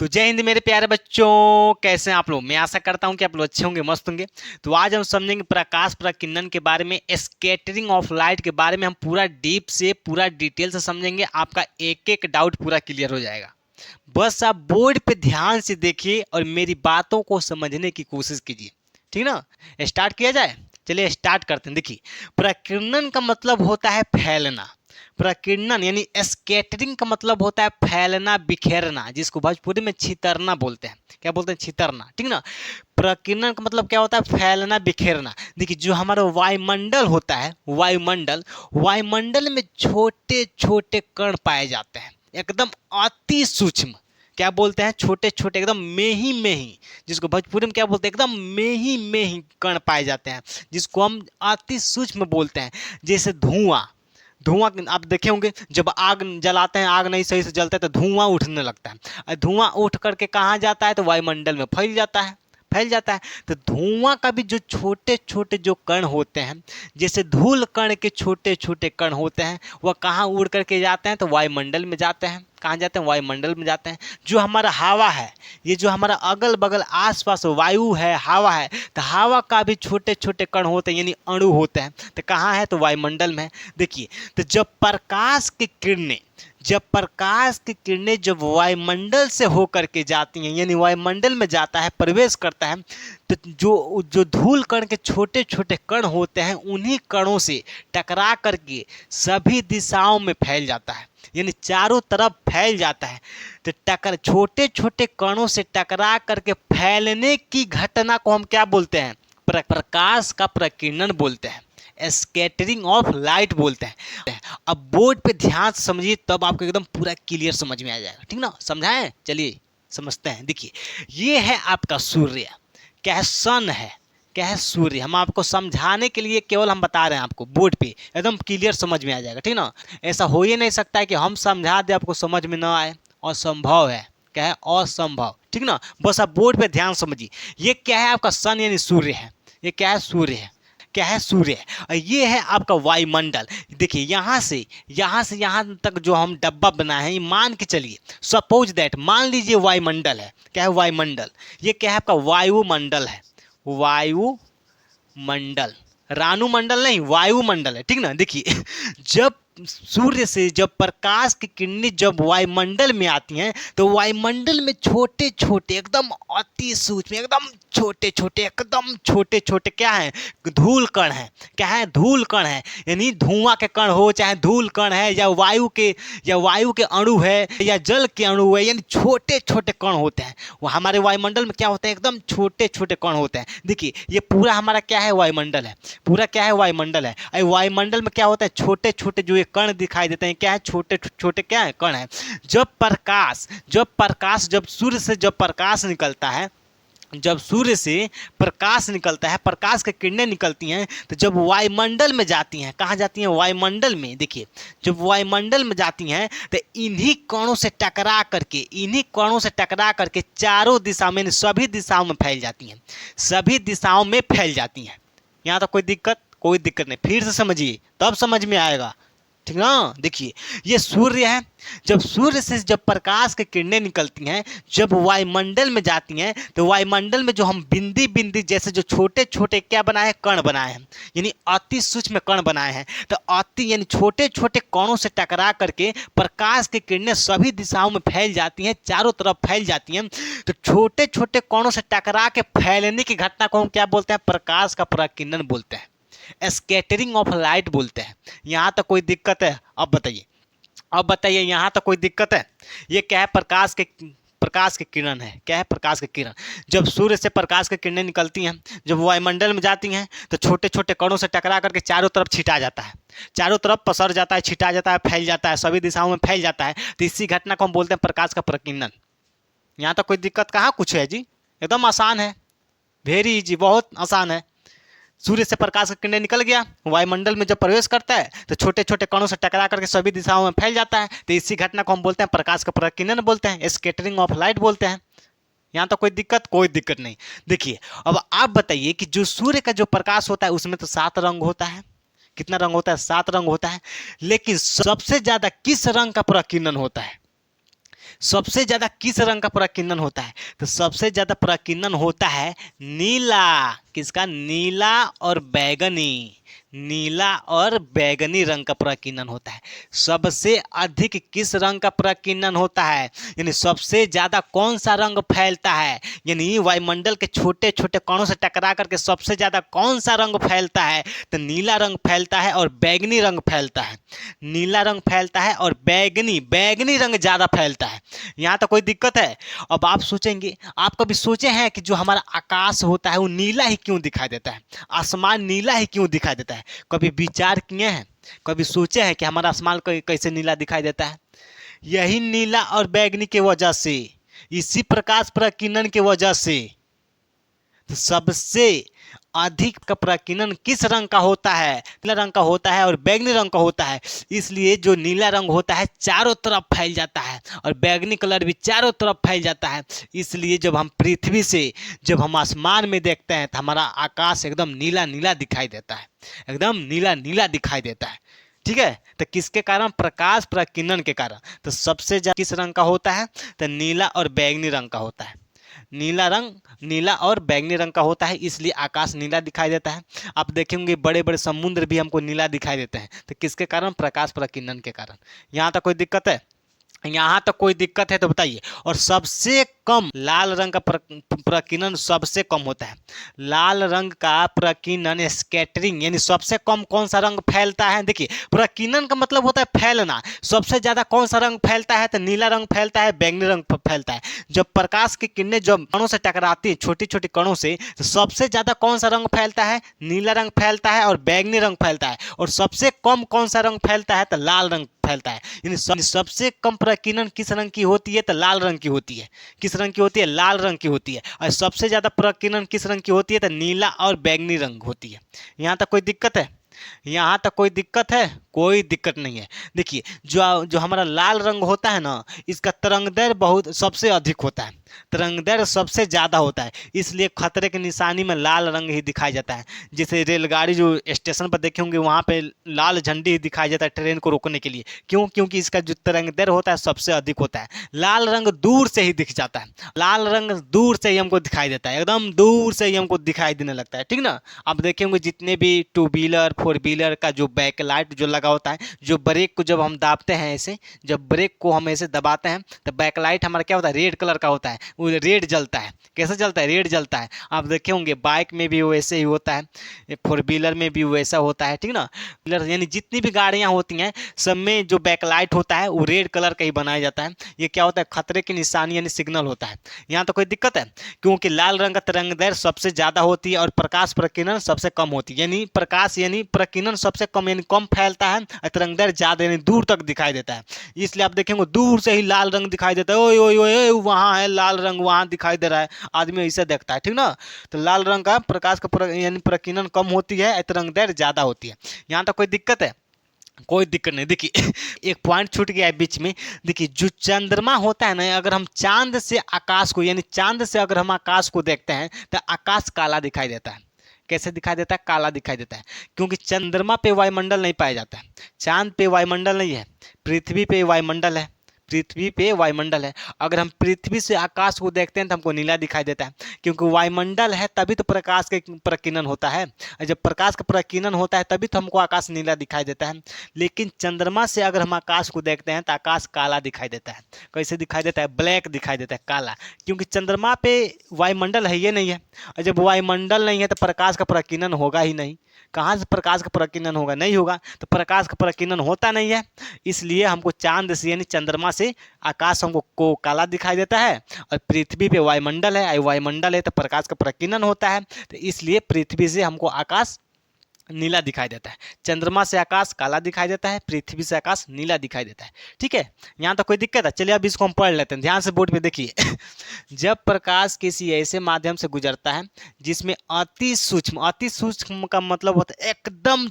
तो जय हिंद मेरे प्यारे बच्चों, कैसे हैं आप लोग। मैं आशा करता हूं कि आप लोग अच्छे होंगे, मस्त होंगे। तो आज हम समझेंगे प्रकाश प्रकीर्णन के बारे में, स्कैटरिंग ऑफ लाइट के बारे में। हम पूरा डीप से पूरा डिटेल से समझेंगे। आपका एक एक डाउट पूरा क्लियर हो जाएगा। बस आप बोर्ड पे ध्यान से देखिए और मेरी बातों को समझने की कोशिश कीजिए, ठीक ना। स्टार्ट किया जाए, चलिए स्टार्ट करते हैं। देखिए, प्रकीर्णन का मतलब होता है फैलना। प्रकीर्णन यानी स्कैटरिंग का मतलब होता है फैलना, बिखेरना, जिसको भोजपुरी में छितरना बोलते हैं। क्या बोलते हैं? छितरना, ठीक ना। प्रकीर्णन का मतलब क्या होता है? फैलना, बिखेरना। देखिए, जो हमारा वायुमंडल होता है, वायुमंडल, वायुमंडल में छोटे छोटे कण पाए जाते हैं, एकदम अति सूक्ष्म। क्या बोलते हैं? छोटे छोटे, एकदम में ही, जिसको भोजपुरी में क्या बोलते हैं? एकदम में ही कण पाए जाते हैं, जिसको हम अति सूक्ष्म बोलते हैं। जैसे धुआं। धुआं आप देखे होंगे, जब आग जलाते हैं, आग नहीं सही से जलता है तो धुआं उठने लगता है। और धुआं उठ करके कहाँ जाता है? तो वायुमंडल में फैल जाता है, फैल जाता है। तो धुआं का भी जो छोटे छोटे जो कण होते हैं, जैसे धूल कण के छोटे छोटे कण होते हैं, वह कहाँ उड़ करके जाते हैं? तो वायुमंडल में जाते हैं। कहाँ जाते हैं? वायुमंडल में जाते हैं। जो हमारा हवा है, ये जो हमारा अगल बगल आसपास वायु है, हवा है, तो हवा का भी छोटे छोटे कण होते हैं, यानी अणु होते हैं। तो कहाँ है? तो वायुमंडल में है। देखिए, तो जब प्रकाश की किरणें जब वायुमंडल से होकर के जाती हैं, यानी वायुमंडल में जाता है, प्रवेश करता है, तो जो जो धूल कण के छोटे छोटे कण होते हैं, उन्हीं कणों से टकरा करके सभी दिशाओं में फैल जाता है, यानी चारों तरफ फैल जाता है। तो छोटे छोटे कणों से टकरा करके फैलने की घटना को हम क्या बोलते हैं? प्रकाश का प्रकीर्णन बोलते हैं, स्कैटरिंग ऑफ लाइट बोलते हैं। अब बोर्ड पे ध्यान से समझिए, तब आपको एकदम पूरा क्लियर समझ में आ जाएगा, ठीक ना। समझाएं? चलिए समझते हैं। देखिए, ये है आपका सूर्य। क्या है? सन है। क्या है? सूर्य। हम आपको समझाने के लिए केवल हम बता रहे हैं, आपको बोर्ड पे एकदम क्लियर समझ में आ जाएगा, ठीक ना। ऐसा हो ही नहीं सकता है कि हम समझा दें आपको समझ में ना आए, असंभव है। क्या है? असंभव, ठीक ना। बस आप बोर्ड पे ध्यान समझिए। ये क्या है? आपका सन यानी सूर्य है। ये क्या है? सूर्य है। क्या है? सूर्य है। और ये है आपका वायुमंडल। देखिए, यहाँ से यहाँ तक जो हम डब्बा बनाए हैं, ये मान के चलिए, सपोज दैट, मान लीजिए वायुमंडल है। क्या है? वायुमंडल। ये क्या है? आपका वायुमंडल है। वायुमंडल, रानुमंडल नहीं, वायुमंडल है, ठीक ना। देखिए, जब सूर्य से जब प्रकाश की किरणें जब वायुमंडल में आती हैं, तो वायुमंडल में छोटे छोटे, एकदम अति सूक्ष्म, एकदम छोटे छोटे क्या है? धूल कण है। क्या है? धूल कण है। यानी धुआं के कण हो, चाहे धूल कण है, या वायु के अणु है, या जल के अणु है, यानी छोटे छोटे कण होते हैं। वो हमारे वायुमंडल में क्या होते हैं? एकदम छोटे छोटे कण होते हैं। देखिए, ये पूरा हमारा क्या है? वायुमंडल है। पूरा क्या है? वायुमंडल है। और वायुमंडल में क्या होता है? छोटे छोटे जो ये कण दिखाई देते हैं, क्या है? छोटे छोटे क्या है? कण है। जब सूर्य से जब प्रकाश निकलता है, जब सूर्य से प्रकाश निकलता है, प्रकाश की किरणें निकलती हैं, तो जब वायुमंडल में जाती हैं, कहाँ जाती हैं? वायुमंडल में। देखिए, जब वायुमंडल में जाती हैं, तो इन्हीं कणों से टकरा करके चारों दिशा में, सभी दिशाओं में फैल जाती हैं। सभी दिशाओं में फैल जाती हैं। यहाँ तो कोई दिक्कत नहीं। फिर से समझिए, तब समझ में आएगा, ठीक ना। देखिए, ये सूर्य है। जब सूर्य से जब प्रकाश की किरणें निकलती हैं, जब वायुमंडल में जाती हैं, तो वायुमंडल में जो हम बिंदी बिंदी जैसे जो छोटे छोटे क्या बनाए हैं? कण बनाए हैं, यानी अति सूक्ष्म कण बनाए हैं। तो अति यानी छोटे छोटे कणों से टकरा करके प्रकाश की किरणें सभी दिशाओं में फैल जाती हैं, चारों तरफ फैल जाती हैं। तो छोटे छोटे कणों से टकरा के फैलने की घटना को हम क्या बोलते हैं? प्रकाश का प्रकीर्णन बोलते हैं, स्कैटरिंग ऑफ लाइट बोलते हैं। यहाँ तक कोई दिक्कत है? अब बताइए, यहाँ तक कोई दिक्कत है? ये क्या है? प्रकाश के किरण है। क्या है? प्रकाश के किरण। जब सूर्य से प्रकाश की किरणें निकलती हैं, जब वायुमंडल में जाती हैं, तो छोटे छोटे कणों से टकरा करके चारों तरफ छिटा जाता है, चारों तरफ पसर जाता है, छिटा जाता है, फैल जाता है, सभी दिशाओं में फैल जाता है। तो इसी घटना को हम बोलते हैं प्रकाश का प्रकीर्णन। यहाँ तक कोई दिक्कत कहाँ कुछ है जी? एकदम आसान है, वेरी इजी, बहुत आसान है। सूर्य से प्रकाश का किरण निकल गया, वायुमंडल में जब प्रवेश करता है, तो छोटे छोटे कणों से टकरा करके सभी दिशाओं में फैल जाता है। तो इसी घटना को हम बोलते हैं प्रकाश का प्रकीर्णन बोलते हैं, स्कैटरिंग ऑफ लाइट बोलते हैं। यहाँ तो कोई दिक्कत नहीं। देखिए, अब आप बताइए कि जो सूर्य का जो प्रकाश होता है, उसमें तो 7 रंग होता है। कितना रंग होता है? 7 रंग होता है। लेकिन सबसे ज्यादा किस रंग का प्रकीर्णन होता है? सबसे ज्यादा किस रंग का प्रकीर्णन होता है? तो सबसे ज्यादा प्रकीर्णन होता है नीला। किसका? नीला और बैगनी। नीला और बैगनी रंग का प्रकीर्णन होता है। सबसे अधिक किस रंग का प्रकीर्णन होता है, यानी सबसे ज्यादा कौन सा रंग फैलता है, यानी वायुमंडल के छोटे छोटे कणों से टकरा करके सबसे ज्यादा कौन सा रंग फैलता है? तो नीला रंग फैलता है और बैगनी रंग फैलता है। नीला रंग फैलता है और बैगनी बैगनी रंग ज्यादा फैलता है। यहाँ तो कोई दिक्कत है? अब आप सोचेंगे, आप कभी सोचे हैं कि जो हमारा आकाश होता है वो नीला ही क्यों दिखाई देता है? आसमान नीला ही क्यों दिखाई देता है? कभी विचार किए हैं? कभी सोचे हैं कि हमारा आसमान कैसे नीला दिखाई देता है? यही नीला और बैगनी के वजह से, इसी प्रकाश प्रकीर्णन के वजह से। तो सबसे अधिक का प्रकीर्णन किस रंग का होता है? नीला रंग का होता है और बैगनी रंग का होता है। इसलिए जो नीला रंग होता है चारों तरफ फैल जाता है और बैगनी कलर भी चारों तरफ फैल जाता है। इसलिए जब हम पृथ्वी से, जब हम आसमान में देखते हैं तो हमारा आकाश एकदम नीला नीला दिखाई देता है, एकदम नीला नीला दिखाई देता है। ठीक है, तो किसके कारण? प्रकाश प्रकीर्णन के कारण। तो सबसे ज्यादा किस रंग का होता है? तो नीला और बैगनी रंग का होता है। नीला रंग, नीला और बैगनी रंग का होता है, इसलिए आकाश नीला दिखाई देता है। आप देखेंगे बड़े बड़े समुद्र भी हमको नीला दिखाई देते हैं। तो किसके कारण? प्रकाश प्रकीर्णन के कारण। यहाँ तक कोई दिक्कत है? यहाँ तक कोई दिक्कत है तो बताइए। और सबसे कम लाल रंग का प्रकीर्णन सबसे कम होता है। लाल रंग का प्रकीर्णन स्कैटरिंग, यानी सबसे कम कौन सा रंग फैलता है? देखिए, प्रकीर्णन का मतलब होता है फैलना। सबसे ज्यादा कौन सा रंग फैलता है? तो नीला रंग फैलता है, बैगनी रंग फैलता है। जब प्रकाश की किरणें जब कणों से टकराती है, छोटी छोटी कणों से, तो सबसे ज्यादा कौन सा रंग फैलता है? नीला रंग फैलता है और बैगनी रंग फैलता है। और सबसे कम कौन सा रंग फैलता है? तो लाल रंग फैलता है। यानी सबसे कम प्रकीर्णन किस रंग की होती है? तो लाल रंग की होती है। किस रंग की होती है? लाल रंग की होती है। और सबसे ज्यादा प्रकीर्णन किस रंग की होती है? तो नीला और बैगनी रंग होती है। यहाँ तक कोई दिक्कत है? यहाँ तक कोई दिक्कत है? कोई दिक्कत नहीं है। देखिए, जो जो हमारा लाल रंग होता है ना, इसका तरंगदैर्घ्य बहुत सबसे अधिक होता है, तरंगदैर्घ्य सबसे ज़्यादा होता है। इसलिए खतरे की निशानी में लाल रंग ही दिखाई जाता है। जैसे रेलगाड़ी जो स्टेशन पर देखे होंगे, वहाँ पे लाल झंडी ही दिखाई जाता है ट्रेन को रोकने के लिए। क्यों? क्योंकि इसका जो तरंगदैर्घ्य होता है सबसे अधिक होता है। लाल रंग दूर से ही दिख जाता है, लाल रंग दूर से ही हमको दिखाई देता है, एकदम दूर से ही हमको दिखाई देने लगता है। ठीक ना? आप देखे होंगे जितने भी टू व्हीलर फोर व्हीलर का जो बैक लाइट जो लगा होता है, जो ब्रेक को जब हम दाबते हैं ऐसे, जब ब्रेक को हम ऐसे दबाते हैं तो बैक लाइट हमारा क्या होता है? रेड कलर का होता है। वो रेड जलता है। कैसे जलता है? रेड जलता है। आप देखे होंगे बाइक में भी वैसे ही होता है, फोर व्हीलर में भी वैसा होता है। ठीक ना? व्हीलर यानी जितनी भी गाड़ियां होती हैं सब में जो बैकलाइट होता है वो रेड कलर का ही बनाया जाता है। ये क्या होता है? खतरे की निशानी यानी सिग्नल होता है। यहाँ तो कोई दिक्कत है? क्योंकि लाल रंग का तरंगदैर्घ्य सबसे ज्यादा होती है और प्रकाश प्रकीर्णन सबसे कम होती है। यानी प्रकाश यानी प्रकीर्णन सबसे कम, यानी कम फैलता है और तरंगदैर्घ्य ज्यादा यानी दूर तक दिखाई देता है। इसलिए आप देखेंगे दूर से ही लाल रंग दिखाई देता है। ओए ओए ओए, वहां है लाल रंग, वहां दिखाई दे रहा है। आदमी ऐसे देखता है। ठीक ना? तो लाल रंग का प्रकाश का यानी प्रकीर्णन कम होती है, तरंगदैर्घ्य ज्यादा होती है। यहाँ तक कोई दिक्कत है? कोई दिक्कत नहीं। देखिए, एक पॉइंट छूट गया है बीच में। देखिए, जो चंद्रमा होता है ना, अगर हम चांद से आकाश को, यानी चांद से अगर हम आकाश को देखते हैं तो आकाश काला दिखाई देता है। कैसे दिखाई देता है? काला दिखाई देता है। क्योंकि चंद्रमा पे वायुमंडल नहीं पाया जाता है, चांद पे वायुमंडल नहीं है, पृथ्वी पे वायुमंडल है। पृथ्वी पे वायुमंडल है। अगर हम पृथ्वी से आकाश को देखते हैं तो हमको नीला दिखाई देता है, क्योंकि वायुमंडल है तभी तो प्रकाश का प्रकीर्णन होता है। और जब प्रकाश का प्रकीर्णन होता है तभी तो हमको आकाश नीला दिखाई देता है। लेकिन चंद्रमा से अगर हम आकाश को देखते हैं तो आकाश काला दिखाई देता है। कैसे दिखाई देता है? ब्लैक दिखाई देता है, काला। क्योंकि चंद्रमा पे वायुमंडल है ये नहीं है, और जब वायुमंडल नहीं है तो प्रकाश का प्रकीर्णन होगा ही नहीं। कहाँ से प्रकाश का प्रकीर्णन होगा? नहीं होगा। तो प्रकाश का प्रकीर्णन होता नहीं है, इसलिए हमको चांद से यानी चंद्रमा से आकाश हमको को काला दिखाई देता है। और पृथ्वी पे वायुमंडल है, वायुमंडल है तो प्रकाश का प्रकीर्णन होता है। तो इसलिए पृथ्वी से हमको आकाश नीला दिखाई देता है, चंद्रमा से आकाश काला दिखाई देता है, पृथ्वी से आकाश नीला दिखाई देता है। ठीक है? यहाँ तो कोई दिक्कत है? चलिए अब इसको हम पढ़ लेते हैं, ध्यान से बोर्ड पे देखिए। जब प्रकाश किसी ऐसे माध्यम से गुजरता है जिसमें अति सूक्ष्म का मतलब होता है एकदम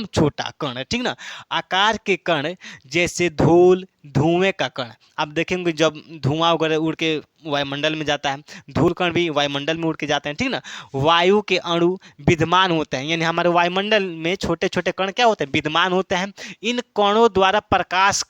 छोटा कण है। ठीक ना? आकार के कण जैसे धूल, धुएं का कण। आप देखेंगे जब धुआं वगैरह उड़ के वायुमंडल में जाता है, धूल कण भी वायुमंडल में उड़ के जाते हैं, ठीक ना। वायु के अणु विद्यमान होते हैं, यानी हमारे वायुमंडल में छोटे छोटे कण क्या होते हैं, विद्यमान होते हैं। इन कणों द्वारा प्रकाश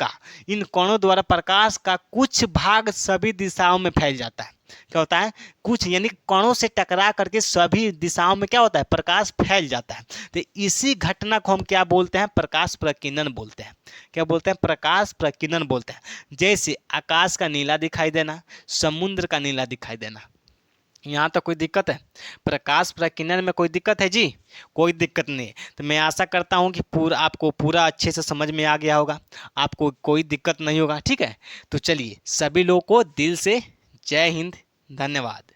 का कुछ भाग सभी दिशाओं में फैल जाता है। क्या होता है, कुछ यानी कणों से टकरा करके सभी दिशाओं में क्या होता है, प्रकाश फैल जाता है। तो इसी घटना को हम क्या बोलते हैं, प्रकाश प्रकीर्णन बोलते हैं। क्या बोलते हैं, प्रकाश प्रकीर्णन बोलते हैं। जैसे आकाश का नीला दिखाई देना, समुद्र का नीला दिखाई देना। यहाँ तक कोई दिक्कत है, प्रकाश प्रकीर्णन में कोई दिक्कत है जी? कोई दिक्कत नहीं है। तो मैं आशा करता हूँ कि आपको पूरा अच्छे से समझ में आ गया होगा, आपको कोई दिक्कत नहीं होगा, ठीक है। तो चलिए सभी लोगों को दिल से जय हिंद, धन्यवाद।